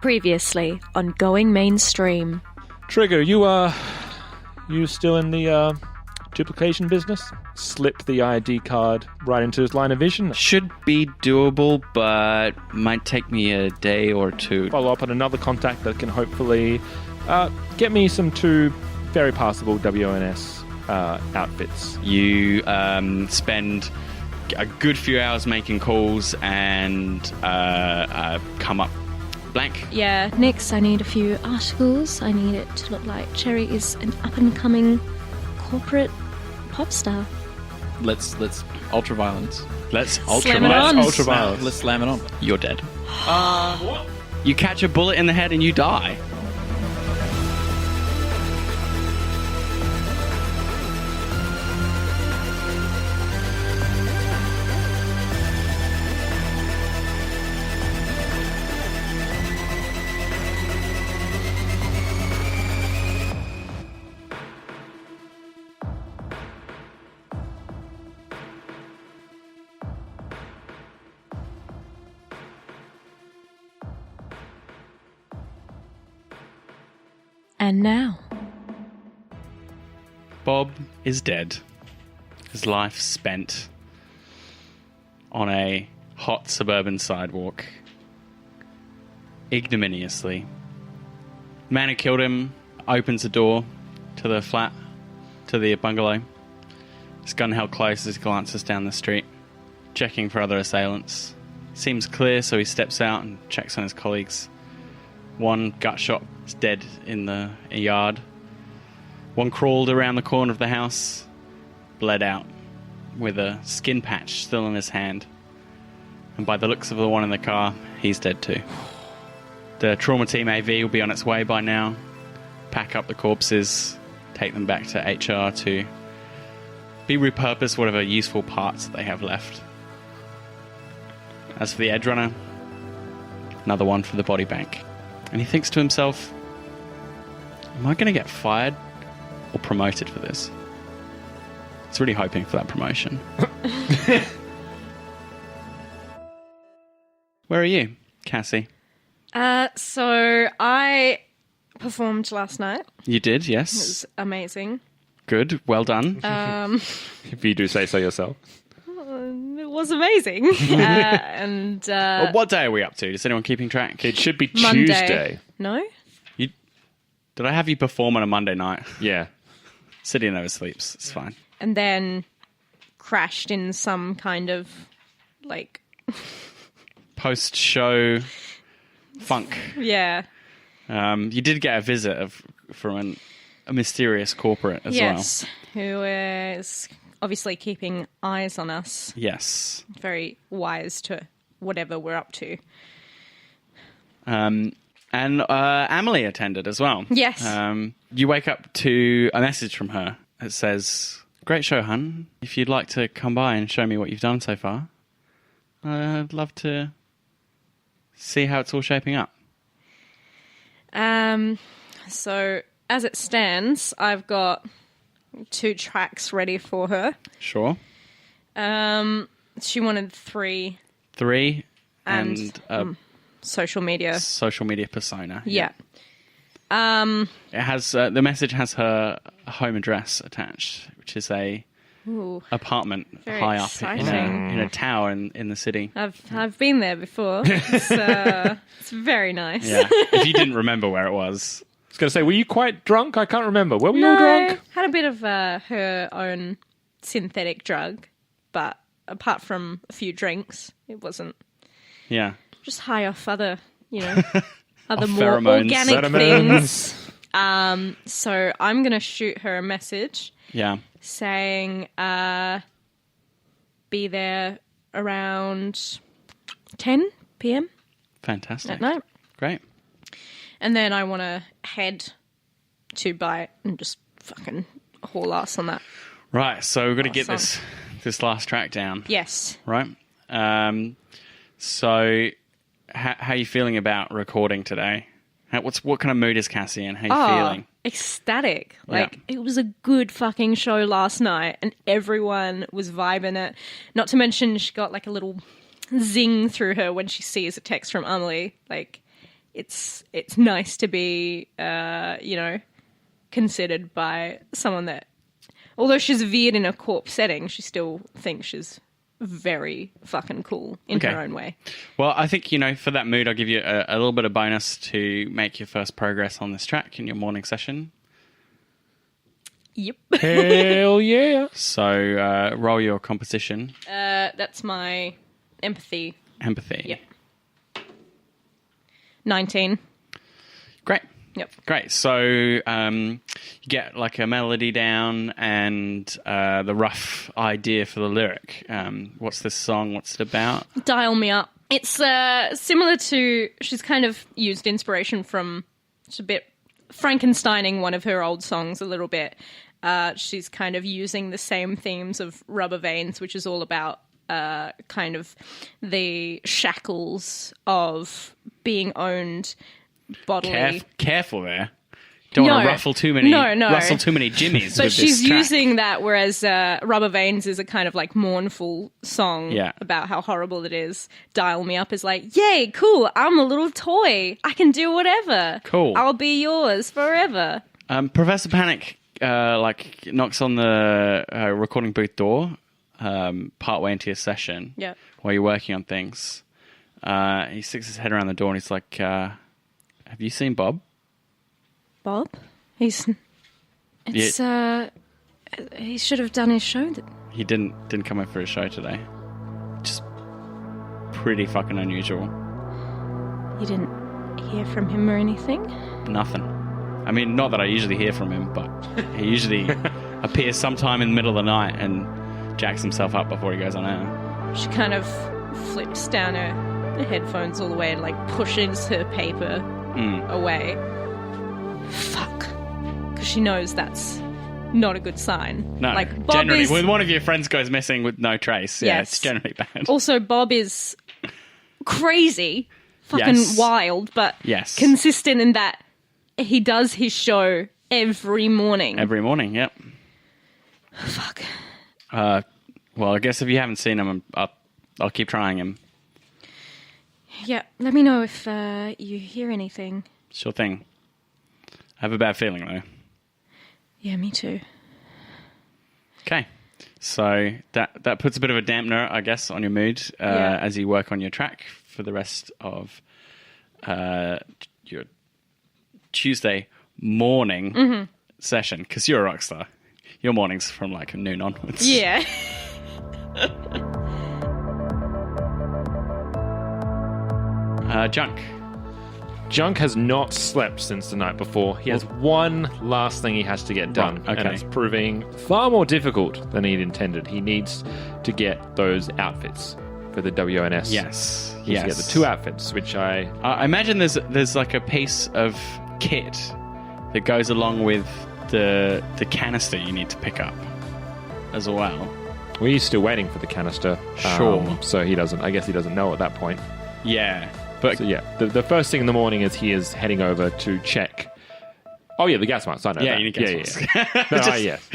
Previously on Going Mainstream. Trigger, you still in the duplication business? Slip the ID card right into his line of vision. Should be doable, but might take me a day or two. Follow up on another contact that can hopefully get me some 2 very passable WNS outfits. You spend a good few hours making calls and come up blank. Yeah, next I need a few articles. I need it to look like Cherry is an up-and-coming corporate pop star. Let's ultraviolence. Let's Slam it on. Ultraviolence. Let's slam it on. You're dead. You catch a bullet in the head and you die. And now, Bob is dead. His life spent on a hot suburban sidewalk, ignominiously. The man who killed him opens the door to the flat, to the bungalow. His gun held close as he glances down the street, checking for other assailants. Seems clear, so he steps out and checks on his colleagues. One gut shot is dead in the yard. One crawled around the corner of the house, bled out, with a skin patch still in his hand. And by the looks of the one in the car, he's dead too. The trauma team AV will be on its way by now. Pack up the corpses, take them back to HR to be repurposed whatever useful parts that they have left. As for the Edgerunner, another one for the body bank. And he thinks to himself, am I going to get fired or promoted for this? He's really hoping for that promotion. Where are you, Cassie? so I performed last night. You did, It yes. was amazing. Good, well done. If you do say so yourself. It was amazing. And Well, what day are we up to? Is anyone keeping track? It should be Monday. Tuesday. No? Did I have you perform on a Monday night? Yeah. City never sleeps. It's fine. And then crashed in some kind of, like, Post-show funk. yeah. You did get a visit from a mysterious corporate as Yes, who is obviously keeping eyes on us. well. Yes. Very wise to whatever we're up to. And Amelie attended as well. Yes. You wake up to a message from her. It says, "Great show, hun. If you'd like to come by and show me what you've done so far, I'd love to see how it's all shaping up." So as it stands, I've got 2 tracks ready for her. Sure. She wanted 3 3 and and a social media. social media persona. Yeah. It has the message has her home address attached, which is a Ooh, apartment Very high up exciting. in a tower in the city. I've been there before. It's very nice. Yeah. If you didn't remember where it was. I was going to say, were you quite drunk? I can't remember. Were we all drunk? Had a bit of her own synthetic drug, but apart from a few drinks, it wasn't Yeah. just high off other, other more pheromones. organic Pheromones. things. So I'm going to shoot her a message Yeah. saying, be there around 10 p.m. Fantastic. at night. Great. And then I want to head to Bite and just fucking haul ass on that. Right. So we've got to get Awesome. this last track down. Yes. Right. So how are you feeling about recording today? What kind of mood is Cassie in? How are you feeling? Ecstatic. Like, it was a good fucking show last night and everyone was vibing it. Not to mention she got like a little zing through her when she sees a text from Amelie. Like, it's nice to be, considered by someone that, although she's veered in a corp setting, she still thinks she's very fucking cool in her own way. Well, I think, for that mood, I'll give you a little bit of bonus to make your first progress on this track in your morning session. Yep. Hell yeah. So roll your composition. That's my empathy. Empathy. Yep. 19. Great. Yep. Great. So you get like a melody down and the rough idea for the lyric. What's this song? What's it about? Dial Me Up. It's similar to, she's kind of used inspiration from, it's a bit Frankensteining one of her old songs a little bit. She's kind of using the same themes of Rubber Veins, which is all about kind of the shackles of being owned bodily. Careful there. Don't want to ruffle too many. Rustle too many jimmies. But with she's this track. using that, whereas Rubber Veins is a kind of like mournful song about how horrible it is. Dial Me Up is like, yay, cool, I'm a little toy. I can do whatever. Cool. I'll be yours forever. Professor Panic knocks on the recording booth door partway into your session. Yep. While you're working on things. He sticks his head around the door and he's like, have you seen Bob? Bob? He should have done his show. He didn't come in for his show today. Just pretty fucking unusual. You didn't hear from him or anything? Nothing. I mean, not that I usually hear from him, but he usually appears sometime in the middle of the night and jacks himself up before he goes on air. She kind of flips down her headphones all the way and like pushes her paper away. Fuck. Because she knows that's not a good sign. No, like, Bob generally, is... when one of your friends goes missing with no trace, it's generally bad. Also, Bob is crazy, fucking wild, but consistent in that he does his show every morning. Every morning, yep. Fuck. Well, I guess if you haven't seen him, I'll keep trying him. Yeah, let me know if you hear anything. Sure thing. I have a bad feeling, though. Yeah, me too. Okay. So that puts a bit of a dampener, I guess, on your mood as you work on your track for the rest of your Tuesday morning session. Because you're a rock star. Your morning's from like noon onwards. Yeah. Junk. Junk has not slept since the night before. He has one last thing he has to get done, Right, okay. and it's proving far more difficult than he'd intended. He needs to get those outfits for the WNS. Yes. He needs to get the 2 outfits, which I imagine there's like a piece of kit that goes along with the canister you need to pick up as well. Well, he's still waiting for the canister. Sure. So he doesn't. I guess he doesn't know at that point. Yeah. But So yeah, the first thing in the morning is he is heading over to check. Oh yeah, the gas masks. I know. yeah, that. you need gas Yeah. No, yes.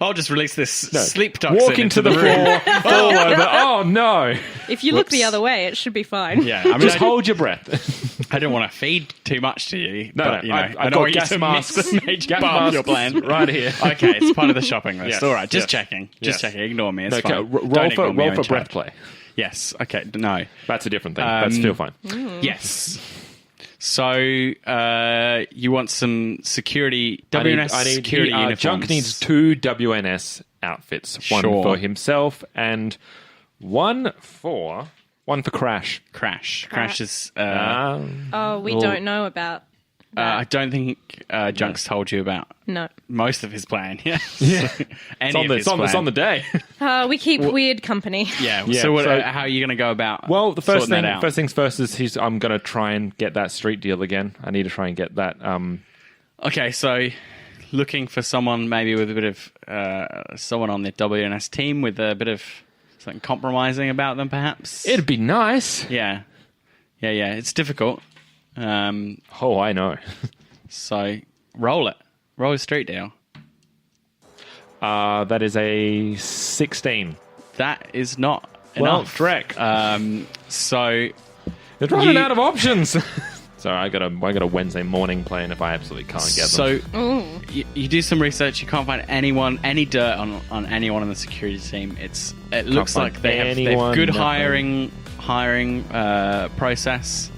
I'll just release this sleep toxin Walk into the floor, fall over. Oh no! If you look the other way, it should be fine. Yeah, I mean, Just hold your breath. I don't want to feed too much to you. No, but, no, you know, I've I don't got want you gas to masks. miss the major Gas part of masks your plan. right here. Okay, it's part of the shopping list. Yes, All right, just yes, checking. Just yes. checking. Ignore me. It's Okay, fine. roll Don't for ignore me, I'm in breath charge. play. Yes. Okay. No. That's a different thing. That's still fine. Yes. So you want some security WNS security uniforms. Junk needs 2 WNS outfits. One Sure. for himself and one for Crash. Crash is. Oh, we Well, don't know about I don't think Junk's told you about no. most of his plan. Yeah. It's on the day. We keep weird company. Yeah. Yeah, So, so- how are you going to go about? Well, the sorting that out? first things first is I'm going to try and get that street deal again. I need to try and get that. Okay, so looking for someone maybe with a bit of someone on the WNS team with a bit of something compromising about them, perhaps. It'd be nice. Yeah. It's difficult. Oh, I know. So roll it. Roll a street deal. That is a 16. That is not Well, enough. Drek. So They're running you- out of options. So I got a Wednesday morning plan if I absolutely can't get them. So you do some research. You can't find any dirt on anyone on the security team. It looks like they've good hiring process.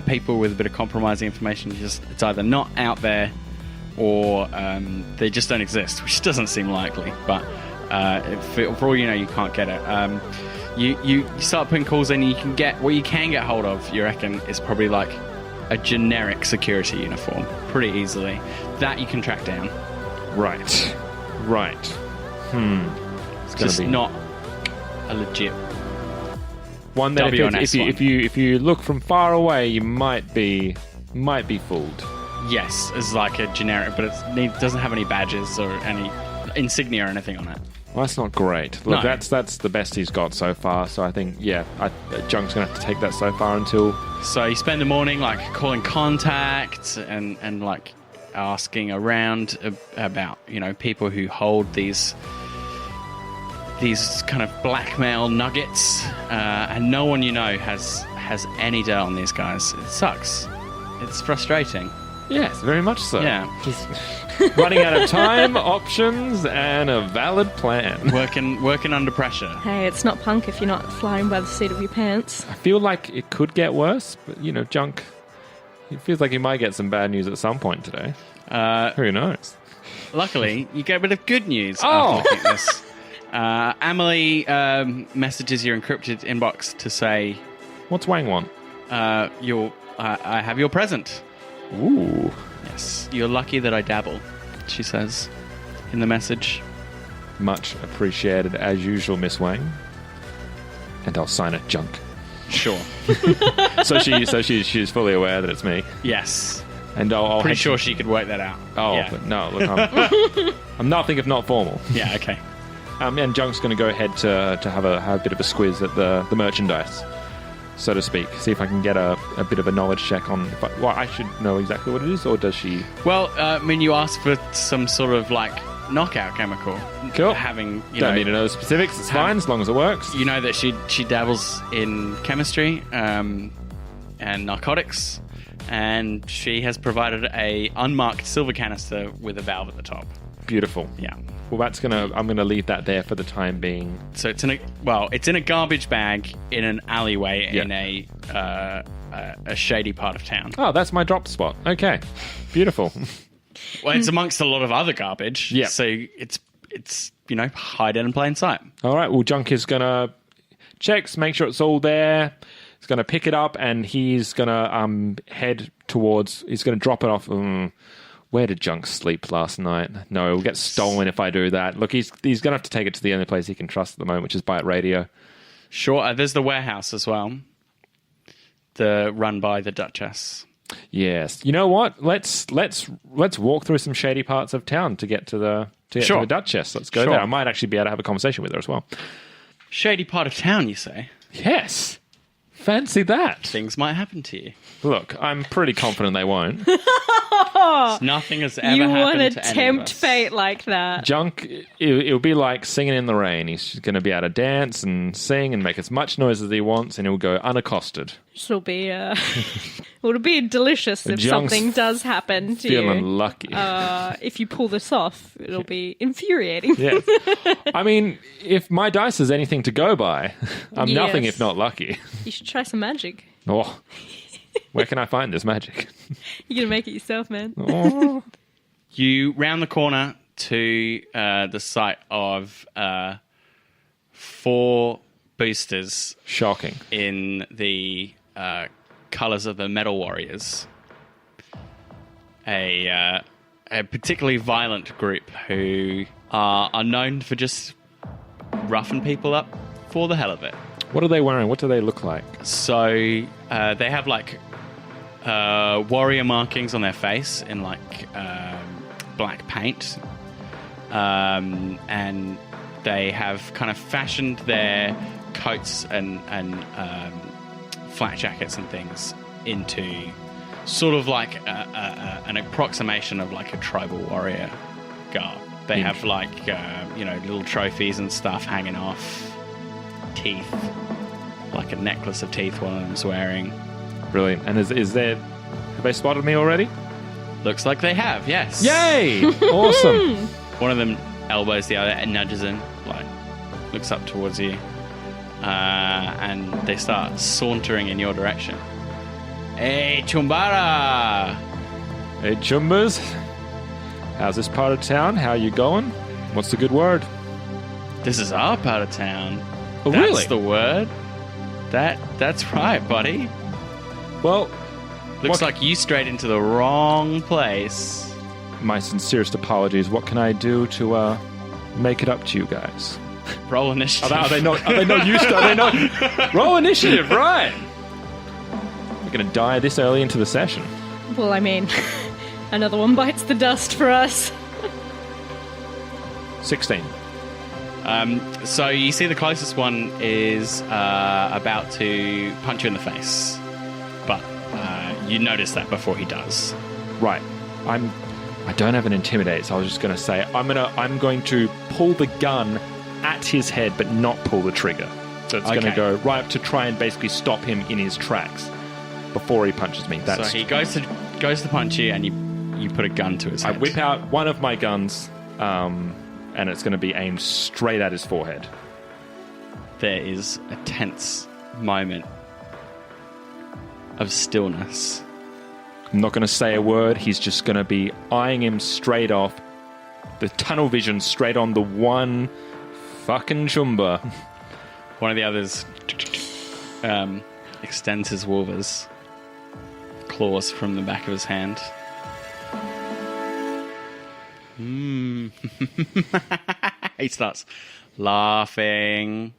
People with a bit of compromising information, it's either not out there or they just don't exist, which doesn't seem likely. But for all you know, you can't get it. You start putting calls in, and what you can get hold of, you reckon, is probably like a generic security uniform, pretty easily. That you can track down. Right. It's just not a legit one that if you look from far away, you might be fooled. Yes, it's like a generic, but it doesn't have any badges or any insignia or anything on it. Well, that's not great. Look, that's the best he's got so far. So I think, Junk's gonna have to take that so far until. So you spend the morning like calling contacts and like asking around about people who hold these kind of blackmail nuggets, and no one has any dirt on these guys. It sucks. It's frustrating. Yes, very much so. Yeah. Just running out of time, options, and a valid plan. Working under pressure. Hey, it's not punk if you're not flying by the seat of your pants. I feel like it could get worse, but Junk, it feels like he might get some bad news at some point today. Who knows? Luckily, you get a bit of good news after looking at this. Emily messages your encrypted inbox to say, "What's Wang want?" I have your present. Ooh. Yes, you're lucky that I dabble, she says in the message. Much appreciated as usual, Miss Wang. And I'll sign it, Junk. Sure. So she's fully aware that it's me. Yes. And I'll pretty sure she could work that out. Oh, yeah. But no, look, I'm nothing if not formal. Yeah, okay. And Junk's going to go ahead to have a bit of a squiz at the merchandise, so to speak. See if I can get a bit of a knowledge check on. I should know exactly what it is, or does she? Well, you asked for some sort of like knockout chemical. Cool. Don't need to know the specifics. It's fine as long as it works. You know that she dabbles in chemistry and narcotics, and she has provided a unmarked silver canister with a valve at the top. Beautiful. Yeah. Well, I'm gonna leave that there for the time being. So it's in a garbage bag in an alleyway in a shady part of town. Oh, that's my drop spot. Okay, beautiful. Well, it's amongst a lot of other garbage. Yeah. So it's hide it in plain sight. All right. Well, Junk is gonna make sure it's all there. He's gonna pick it up and he's gonna head towards. He's gonna drop it off. Where did Junk sleep last night? No, it'll get stolen if I do that. Look, he's going to have to take it to the only place he can trust at the moment, which is Byte Radio. Sure. There's the warehouse as well. Run by the Duchess. Yes. You know what? Let's walk through some shady parts of town to get to the Duchess. Let's go there. I might actually be able to have a conversation with her as well. Shady part of town, you say? Yes. Fancy that. Things might happen to you. Look, I'm pretty confident they won't. Nothing has ever happened to any of us. You want to tempt fate like that. Junk, it'll be like singing in the rain. He's going to be able to dance and sing and make as much noise as he wants, and he'll go unaccosted. It'll be delicious if Junk's something does happen to feeling you. Lucky. If you pull this off, it'll be infuriating. Yeah. I mean, if my dice is anything to go by, I'm nothing if not lucky. You should try some magic. Oh, where can I find this magic? You're going to make it yourself, man. Oh. You round the corner to the site of 4 boosters. Shocking. In the colours of the Metal Warriors. A particularly violent group who are known for just roughing people up for the hell of it. What are they wearing? What do they look like? So they have like warrior markings on their face in like black paint, and they have kind of fashioned their coats and flat jackets and things into sort of like an approximation of like a tribal warrior garb. They have like little trophies and stuff hanging off, teeth, like a necklace of teeth one of them's wearing. Brilliant. And is there... Have they spotted me already? Looks like they have, yes. Yay! Awesome. One of them elbows the other and nudges in, like, looks up towards you. And they start sauntering in your direction. Hey, Chumbara! Hey, Chumbas. How's this part of town? How you going? What's the good word? This is our part of town. Oh, That's really? the word. That's right, buddy. Well, Looks like you strayed into the wrong place. my sincerest apologies. What can I do to make it up to you guys? Roll initiative. Are they not used to? Are they not? Roll initiative, right? We're going to die this early into the session. Well, I mean, another one bites the dust for us. 16. So you see the closest one is about to punch you in the face. But you notice that before he does. Right. I don't have an intimidate, so I was just going to say I'm going to pull the gun at his head, but not pull the trigger. So it's going to go right up to try and basically stop him in his tracks before he punches me. So he goes to punch you, and you put a gun to his head. I whip out one of my guns, and it's going to be aimed straight at his forehead. There is a tense moment of stillness. I'm not going to say a word. He's just going to be eyeing him straight off. The tunnel vision straight on the one fucking chumba. One of the others extends his wolvers claws from the back of his hand. He starts laughing.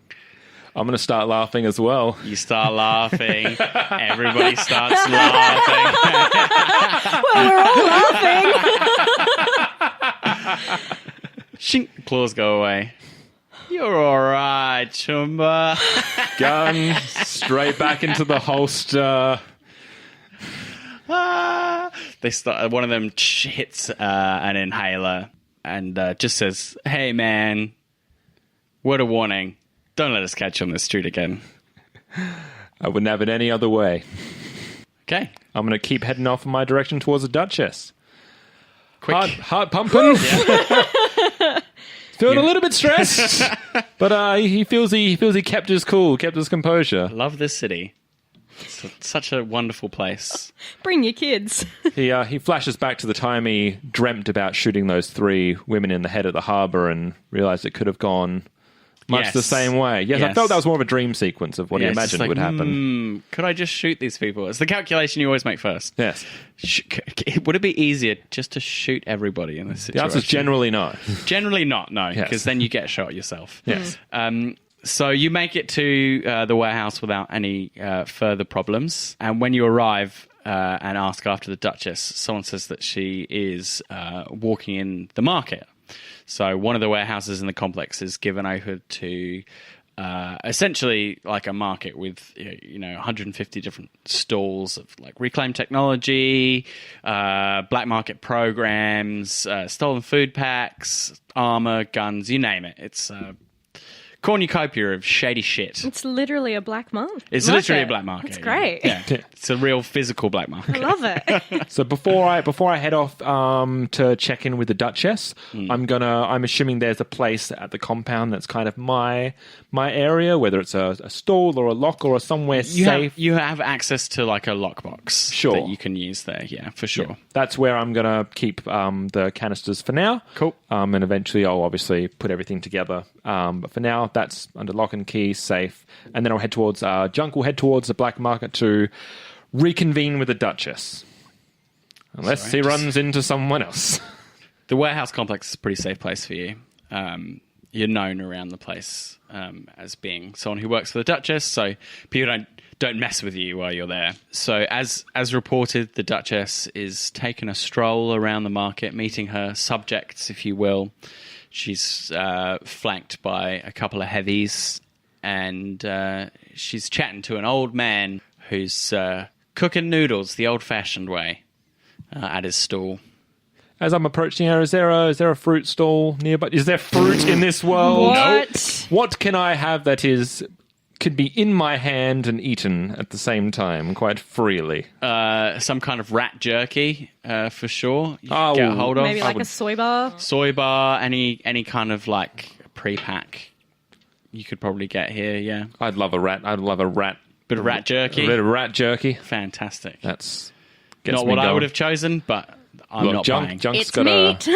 I'm going to start laughing as well. You start laughing. Everybody starts laughing. Well, we're all laughing. Shink, claws go away. You're all right, Chumba. Gun straight back into the holster. They start. One of them hits an inhaler and just says, "Hey, man, word of warning. Don't let us catch you on the street again." I wouldn't have it any other way. Okay. I'm going to keep heading off in my direction towards the Duchess. Quick. Heart pumping. Feeling a little bit stressed, but he feels he kept his cool, kept his composure. Love this city. It's such a wonderful place. Bring your kids. He flashes back to the time he dreamt about shooting those 3 women in the head at the harbour and realised it could have gone much the same way. Yes, I felt that was more of a dream sequence of what he imagined would happen. Could I just shoot these people? It's the calculation you always make first. Yes. Would it be easier just to shoot everybody in this The situation? answer is generally no. Generally not, no, Yes. because then you get shot yourself. Yes. So you make it to the warehouse without any further problems. And when you arrive and ask after the Duchess, someone says that she is walking in the market. So one of the warehouses in the complex is given over to essentially like a market with 150 different stalls of like reclaimed technology, black market programs, stolen food packs, armor, guns, you name it. It's cornucopia of shady shit. It's literally a black market. It's literally a black market. It's great. Yeah. It's a real physical black market. I love it. So before I head off to check in with the Duchess, I'm assuming there's a place at the compound that's kind of my area, whether it's a stall or a lock or somewhere safe. You have access to like a lockbox that you can use there. Yeah, for sure. Yeah, that's where I'm going to keep the canisters for now. Cool. And eventually I'll obviously put everything together. But for now, that's under lock and key, safe. And then I'll head towards Junk will head towards the black market to reconvene with the Duchess. Unless he runs into someone else. The warehouse complex is a pretty safe place for you. You're known around the place as being someone who works for the Duchess, so people don't mess with you while you're there. So as reported, the Duchess is taking a stroll around the market, meeting her subjects, if you will. She's flanked by a couple of heavies, and she's chatting to an old man who's cooking noodles the old-fashioned way at his stall. As I'm approaching her, is there a fruit stall nearby? Is there fruit in this world? What? What can I have that is could be in my hand and eaten at the same time quite freely. Some kind of rat jerky, for sure. You Oh, get a hold of. Maybe like a soy bar. Soy bar, any kind of like pre-pack you could probably get here, yeah. I'd love a rat. Bit of rat jerky. A bit of rat jerky. Fantastic. That's gets Not me what I going. would have chosen, but I'm Look, not buying. Junk's It's got meat.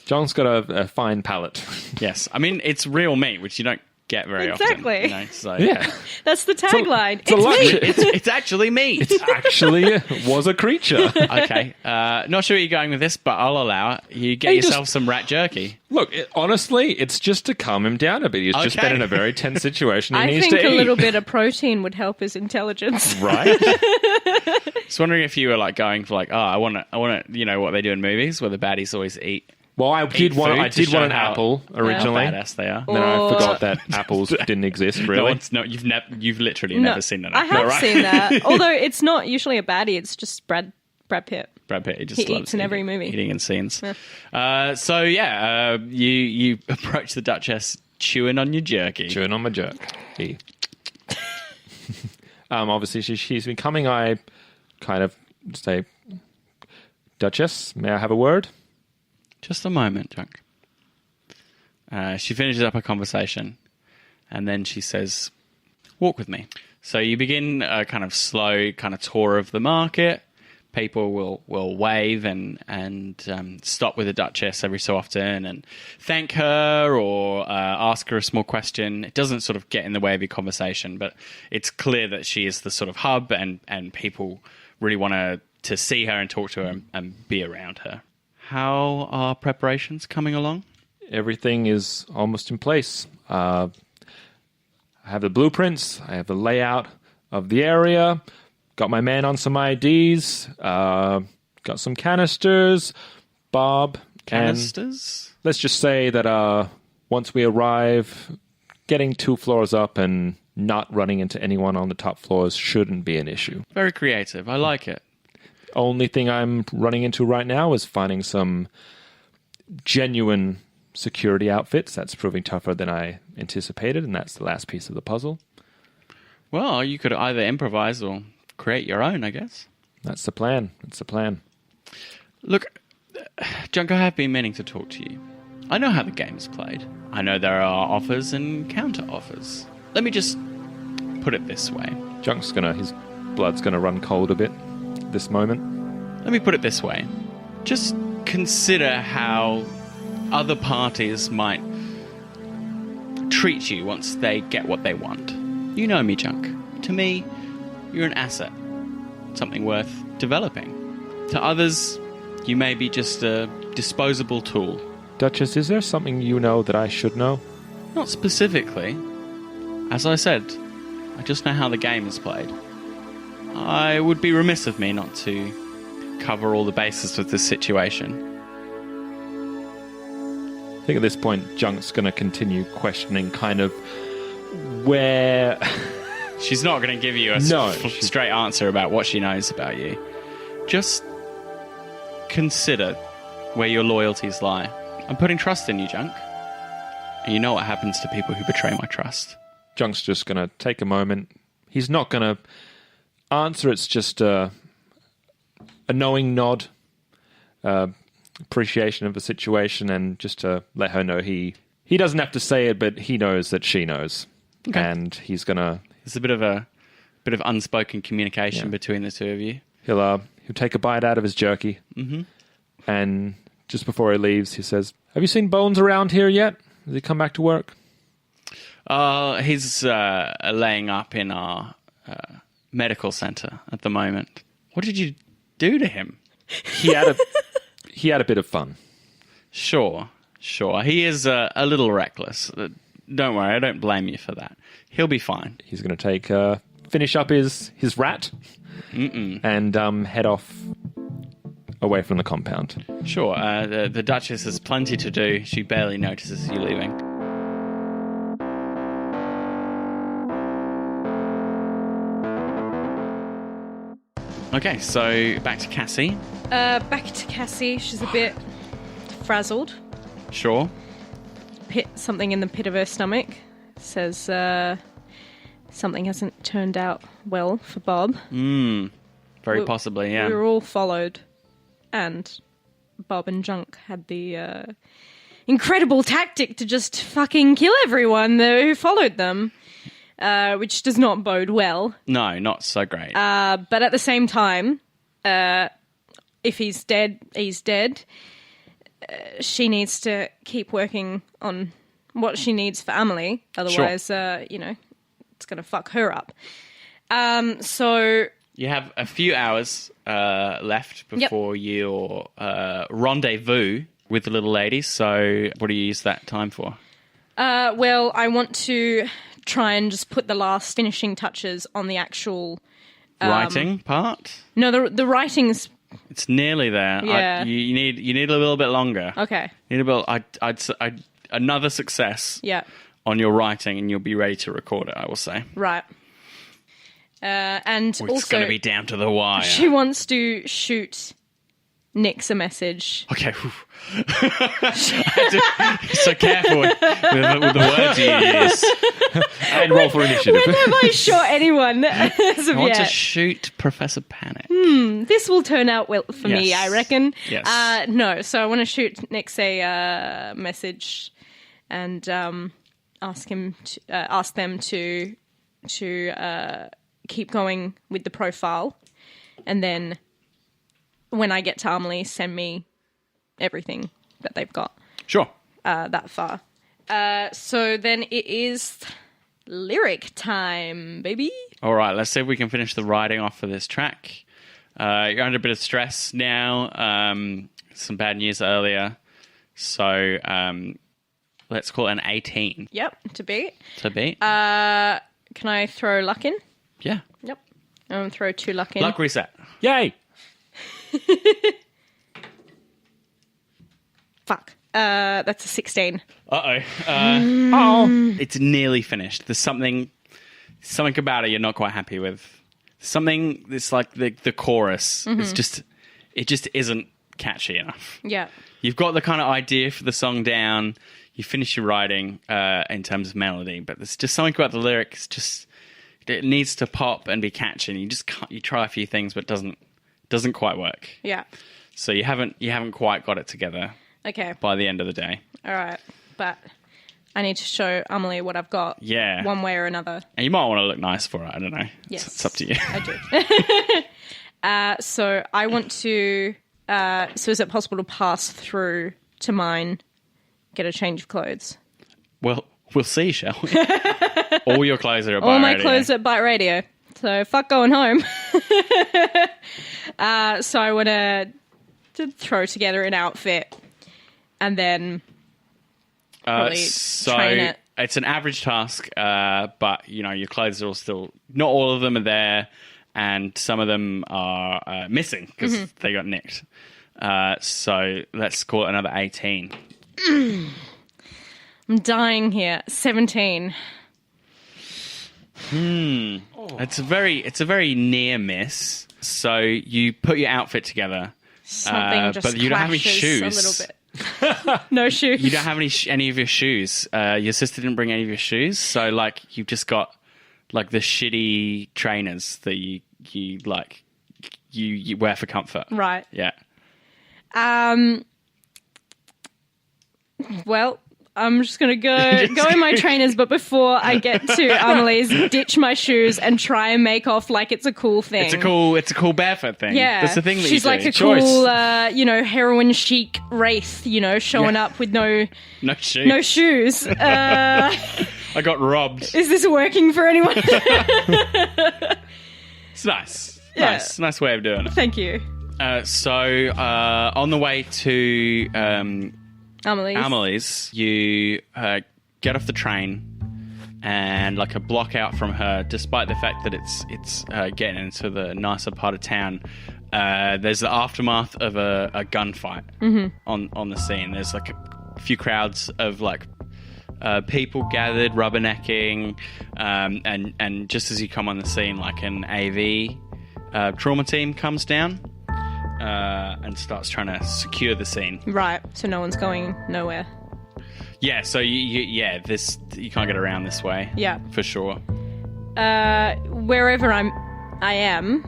John's got a fine palate. Yes, I mean, it's real meat, which you don't get very Exactly. often. So Yeah. That's the tagline. it's a luxury. it's actually meat. It actually was a creature. Okay, not sure where you're going with this, but I'll allow it. You get Hey, yourself just- some rat jerky. Look, honestly, it's just to calm him down a bit. He's just Okay. been in a very tense situation. He I needs think to a eat. little bit of protein would help his intelligence. Right? Just wondering if you were like going for like, oh, I want to, you know what they do in movies where the baddies always eat. Well, I did want food to an show how- apple How originally. badass they are. Then I Or- forgot that apples didn't exist, really. You've literally never seen an I apple. have right? seen that. Although it's not usually a baddie, it's just Brad Pitt. Brad Pitt, he just He loves eats in every movie. eating in scenes. You approach the Duchess chewing on your jerky. Chewing on my jerky. Obviously, she's been coming. I kind of say, Duchess, may I have a word? Just a moment, Junk. She finishes up her conversation, and then she says, walk with me. So you begin a kind of slow kind of tour of the market. People will wave and stop with the Duchess every so often and thank her or ask her a small question. It doesn't sort of get in the way of your conversation, but it's clear that she is the sort of hub and people really want to see her and talk to her and be around her. How are preparations coming along? Everything is almost in place. I have the blueprints. I have the layout of the area. Got my man on some IDs. Got some canisters. Bob. Canisters? And let's just say that once we arrive, getting 2 floors up and not running into anyone on the top floors shouldn't be an issue. Very creative. I like it. Only thing I'm running into right now is finding some genuine security outfits. That's proving tougher than I anticipated, and that's the last piece of the puzzle. Well, you could either improvise or create your own, I guess. That's the plan. That's the plan. Look, Junk, I have been meaning to talk to you. I know how the game is played. I know there are offers and counter offers. Let me just put it this way. His blood's gonna run cold a bit this moment. Let me put it this way. Just consider how other parties might treat you once they get what they want. You know me, Junk. To me, you're an asset. Something worth developing. To others, you may be just a disposable tool. Duchess, is there something you know that I should know? Not specifically. As I said, I just know how the game is played. I would be remiss of me not to cover all the bases of this situation. I think at this point, Junk's going to continue questioning kind of where... She's not going to give you a straight answer about what she knows about you. Just consider where your loyalties lie. I'm putting trust in you, Junk. And you know what happens to people who betray my trust. Junk's just going to take a moment. He's not going to answer. It's just a knowing nod, appreciation of the situation, and just to let her know he doesn't have to say it, but he knows that she knows. Okay. And he's going to... There's a bit of unspoken communication between the two of you. He'll take a bite out of his jerky. Mm-hmm. And just before he leaves, he says, have you seen Bones around here yet? Has he come back to work? He's laying up in our medical center at the moment. What did you do to him? He had a bit of fun. Sure. He is a little reckless. Don't worry, I don't blame you for that. He'll be fine. He's going to finish up his rat and head off away from the compound. Sure. The Duchess has plenty to do. She barely notices you leaving. Okay, so back to Cassie. Back to Cassie. She's a bit frazzled. Sure. Something in the pit of her stomach. says something hasn't turned out well for Bob. Very possibly, yeah. We were all followed, and Bob and Junk had the incredible tactic to just fucking kill everyone who followed them, which does not bode well. No, not so great. But at the same time, if he's dead, he's dead. She needs to keep working on what she needs for Amelie. Otherwise, it's going to fuck her up. So... You have a few hours left before your rendezvous with the little ladies. So what do you use that time for? Well, I want to try and just put the last finishing touches on the actual... writing part? No, the writing's... It's nearly there. Yeah. You need a little bit longer. Okay. You need a bit. I'd another success. Yeah. On your writing, and you'll be ready to record it. I will say. Right. And it's also, going to be down to the wire. She wants to shoot Nix a message. Okay. So careful with the words you use. And roll for initiative. When have I shot anyone as of I want to yet? shoot Professor Panic. This will turn out well for me, Yes. I reckon. Yes. No, so I want to shoot Nix a message and ask them to keep going with the profile, and then when I get to Amelie, send me everything that they've got Sure. that far. So then it is lyric time, baby. All right, let's see if we can finish the writing off for this track. You're under a bit of stress now. Some bad news earlier. So let's call it an 18 Yep, to beat. to beat. Can I throw luck in? Yeah. Yep. I'm going to throw 2 luck in. Luck reset. Yay! Fuck. That's a 16. Uh-oh. It's nearly finished. There's something about it you're not quite happy with. Something that's like the chorus. It just isn't catchy enough. Yeah. You've got the kind of idea for the song down. You finish your writing in terms of melody, but there's just something about the lyrics. Just it needs to pop and be catchy. And you just can't. You try a few things, but it doesn't quite work. Yeah. So you haven't quite got it together Okay. by the end of the day. All right. But I need to show Amelie what I've got. Yeah. One way or another. And you might want to look nice for it. I don't know. Yes. It's up to you. I do. So I want to... so is it possible to pass through to mine, get a change of clothes? Well, we'll see, shall we? All your clothes are at All Byte my Radio. clothes are at Byte Radio. So fuck going home. So I want to throw together an outfit and then probably train it. It's an average task, but your clothes are all still... Not all of them are there, and some of them are missing because they got nicked. So let's call it another 18. I'm dying here. 17. It's a very near miss. So you put your outfit together, Something just but you don't have any clashes shoes. a little bit. No shoes. You don't have any of your shoes. Your sister didn't bring any of your shoes, so you've just got the shitty trainers that you wear for comfort. Right. Yeah. Well, I'm just going to go in my trainers, but before I get to Amelie's, ditch my shoes and try and make off like it's a cool thing. It's a cool barefout thing. Yeah. That's the thing that she's you do. like a cool, heroin chic wraith, showing up with no shoes. no shoes. I got robbed. Is this working for anyone? It's nice. Yeah. Nice way of doing it. Thank you. So on the way to Amelie's, you get off the train and a block out from her, despite the fact that it's getting into the nicer part of town. There's the aftermath of a gunfight on the scene. There's a few crowds of people gathered, rubbernecking, and just as you come on the scene, an AV trauma team comes down and starts trying to secure the scene. Right, so no one's going nowhere. Yeah, so you can't get around this way. Yeah. For sure. Wherever I am,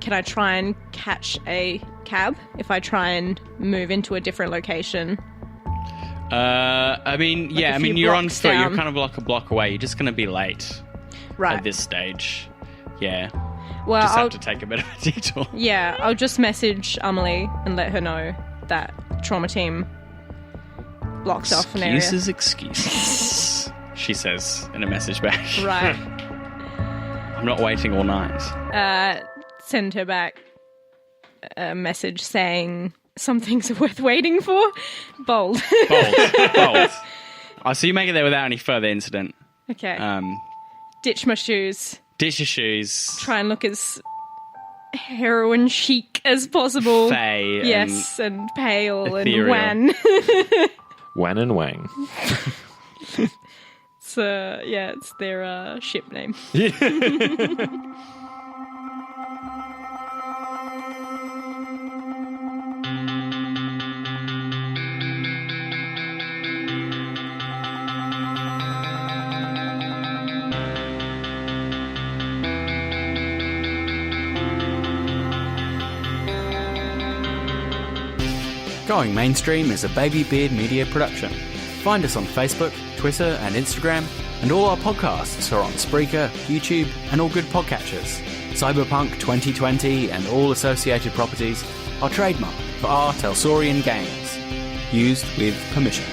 can I try and catch a cab if I try and move into a different location? I mean, you're on foot. You're kind of like a block away. You're just going to be late at this stage. Yeah. Well, I'll have to take a bit of a detour. Yeah, I'll just message Amelie and let her know that trauma team blocked off an area. Excuses. She says in a message back. Right. I'm not waiting all night. Send her back a message saying some things are worth waiting for. Bold. Bold. Oh, so you make it there without any further incident. Okay. Ditch my shoes. Ditch your shoes. Try and look as heroin chic as possible. Fey. Yes, and pale ethereal. and wan. Wan and Wang. It's their ship name. Going Mainstream is a Baby Beard Media production. Find us on Facebook, Twitter and Instagram, and all our podcasts are on Spreaker, YouTube and all good podcatchers. Cyberpunk 2020 and all associated properties are trademarked for our Telsorian Games. Used with permission.